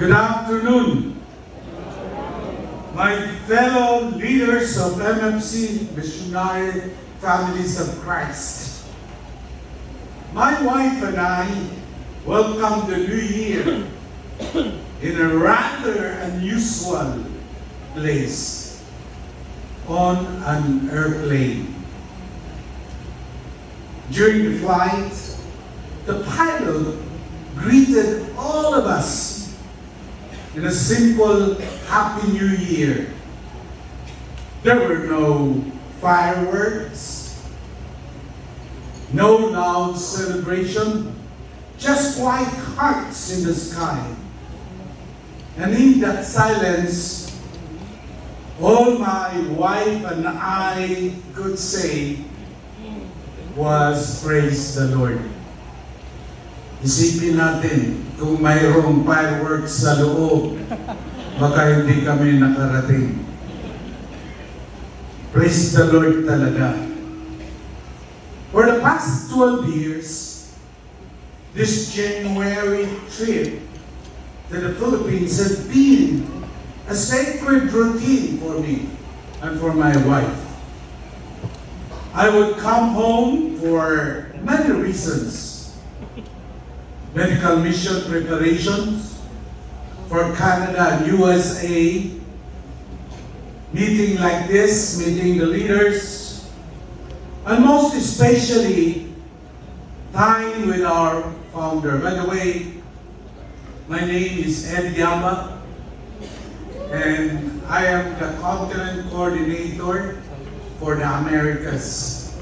Good afternoon, my fellow leaders of MFC Missionary Families of Christ. My wife and I welcome the new year in a rather unusual place, on an airplane. During the flight, the pilot greeted all of us in a simple Happy New Year. There were no fireworks, no loud celebration, just white hearts in the sky. And in that silence, all my wife and I could say was, praise the Lord. Isipin natin, kung mayroong fireworks sa loob, baka hindi kami nakarating. Praise the Lord talaga. For the past 12 years, this January trip to the Philippines has been a sacred routine for me and for my wife. I would come home for many reasons. Medical mission preparations for Canada and USA, meeting like this, meeting the leaders, and most especially, time with our founder. By the way, my name is Yamba, and I am the continent coordinator for the Americas.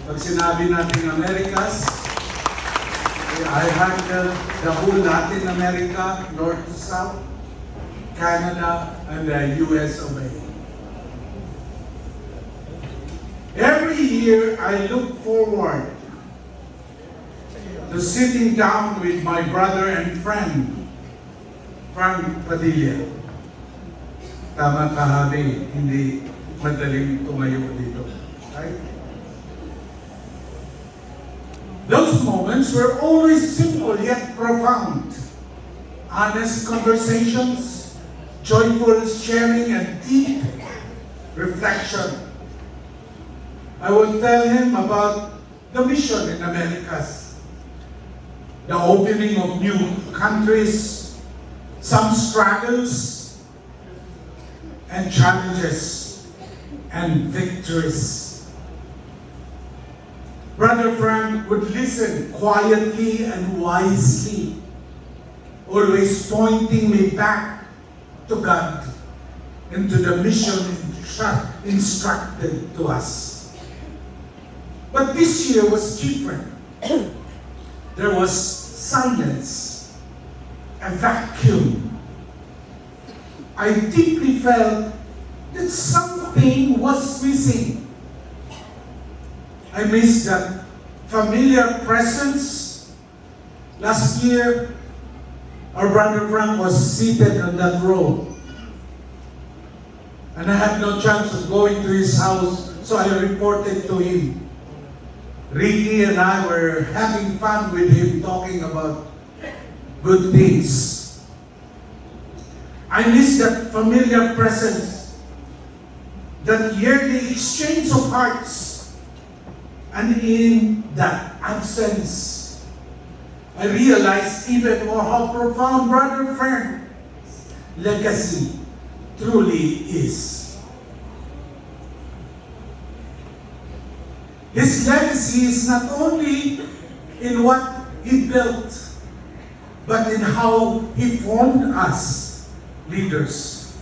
Pag sinabi natin Americas, I handle the whole Latin America, north to south, Canada, and the US of A. Every year, I look forward to sitting down with my brother and friend, Padilla. Tama kahabi, hindi madaling tumayo dito. Right? Those moments were always simple yet profound. Honest conversations, joyful sharing, and deep reflection. I would tell him about the mission in Americas, the opening of new countries, some struggles and challenges and victories. Brother Frank would listen quietly and wisely, always pointing me back to God and to the mission instructed to us. But this year was different. There was silence, a vacuum. I deeply felt that something was missing. I miss that familiar presence. Last year, our brother Frank was seated on that row. And I had no chance of going to his house, so I reported to him. Ricky and I were having fun with him, talking about good things. I miss that familiar presence, that yearly exchange of hearts. And in that absence, I realized even more how profound Brother Frank's legacy truly is. His legacy is not only in what he built, but in how he formed us leaders,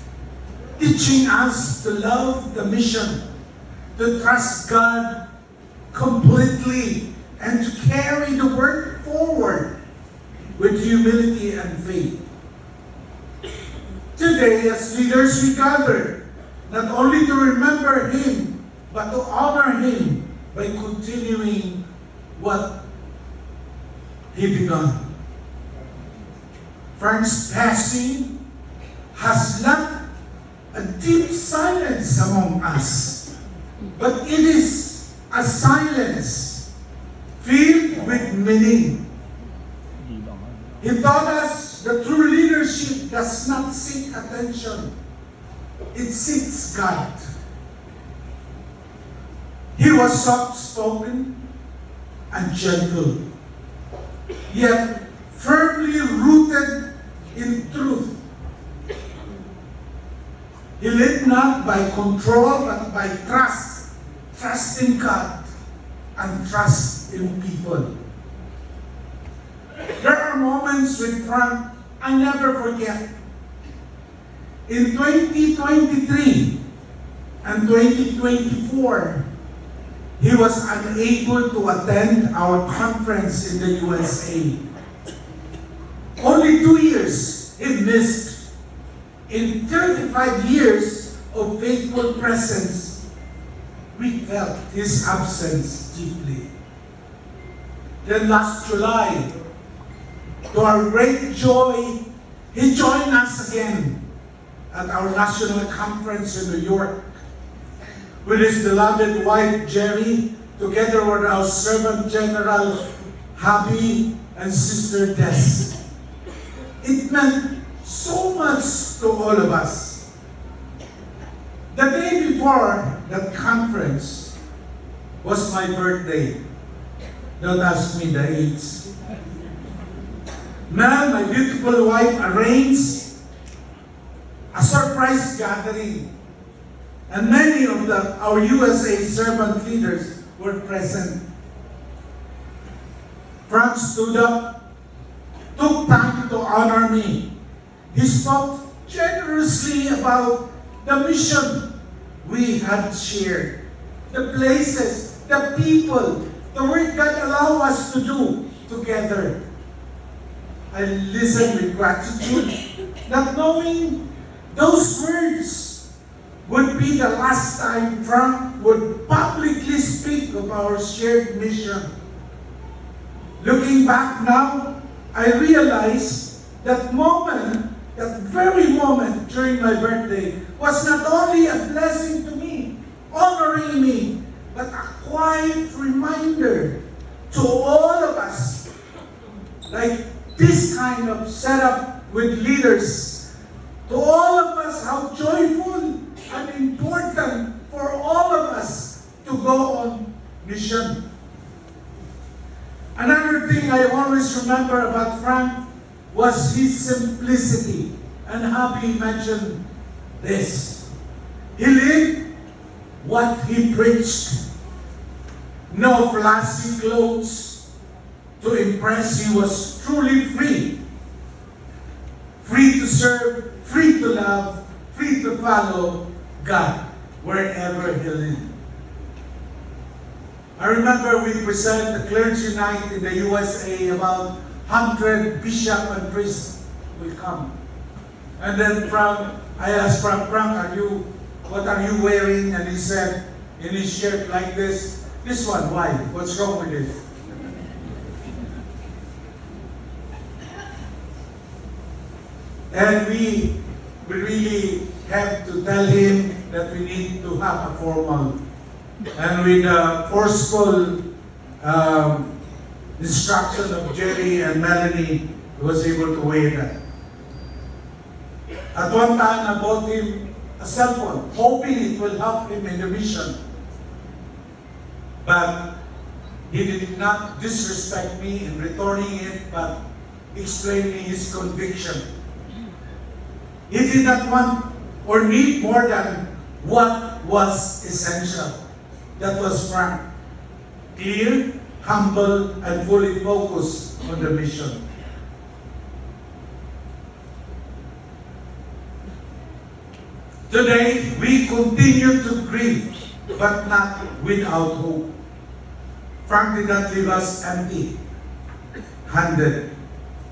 teaching us to love the mission, to trust God completely, and to carry the work forward with humility and faith. Today, as leaders, we gather not only to remember him, but to honor him by continuing what he began. Frank's passing has left a deep silence among us, but it is a silence filled with meaning. He taught us that true leadership leadership does not seek attention. It seeks God. He was soft-spoken and gentle, yet firmly rooted in truth. He led not by control, but by trust. Trust in God and trust in people. There are moments with Frank I never forget. In 2023 and 2024, he was unable to attend our conference in the USA. Only 2 years he missed. In 35 years of faithful presence, we felt his absence deeply. Then last July, to our great joy, he joined us again at our national conference in New York with his beloved wife Jerry, together with our servant general Habi and sister Des. It meant so much to all of us. The day before that conference was my birthday. Don't ask me the age. Mel, my beautiful wife, arranged a surprise gathering. And many of our USA servant leaders were present. Frank stood up, took time to honor me. He spoke generously about the mission we had shared, the places, the people, the work God allowed us to do together. I listened with gratitude, not knowing those words would be the last time Frank would publicly speak of our shared mission. Looking back now, I realize that very moment during my birthday was not only a blessing to me, honoring me, but a quiet reminder to all of us, like this kind of setup with leaders, to all of us, how joyful and important for all of us to go on mission. Another thing I always remember about Frank was his simplicity. And Happy mentioned this. He lived what he preached. No flashy clothes to impress. He was truly free. Free to serve, free to love, free to follow God wherever he lived. I remember we presented the clergy night in the USA. About 100 bishops and priests will come. And then I asked Frank, what are you wearing? And he said, in his shirt like this one, why? What's wrong with it? And we really have to tell him that we need to have a formal. And with a forceful instruction of Jerry and Melanie, he was able to wear that. At one time, I bought him a cell phone, hoping it will help him in the mission. But he did not disrespect me in returning it, but explaining his conviction. He did not want or need more than what was essential. That was Frank. Clear, humble, and fully focused on the mission. Today, we continue to grieve, but not without hope. Frank did not leave us empty-handed.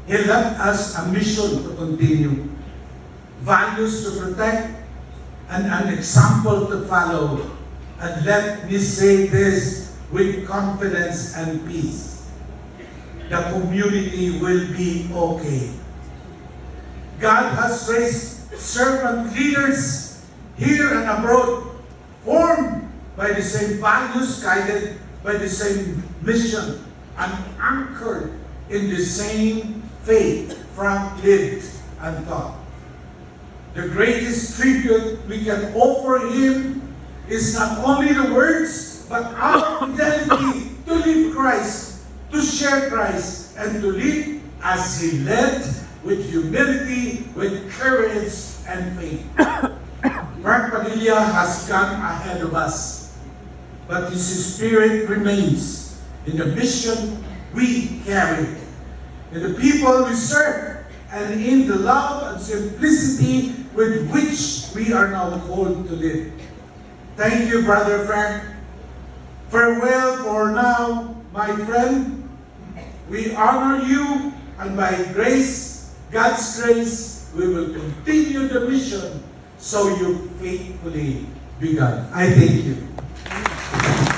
He left us a mission to continue, values to protect, and an example to follow. And let me say this with confidence and peace. The community will be okay. God has raised servant leaders here and abroad, formed by the same values, guided by the same mission, and anchored in the same faith Frank lived and thought. The greatest tribute we can offer Him is not only the words, but our fidelity to live Christ, to share Christ, and to live as He led, with humility, with courage, and faith. Frank Padilla has gone ahead of us, but his spirit remains in the mission we carry, in the people we serve, and in the love and simplicity with which we are now called to live. Thank you, Brother Frank. Farewell for now, my friend. We honor you, and by grace, God's grace, we will continue the mission so you faithfully begun. I thank you.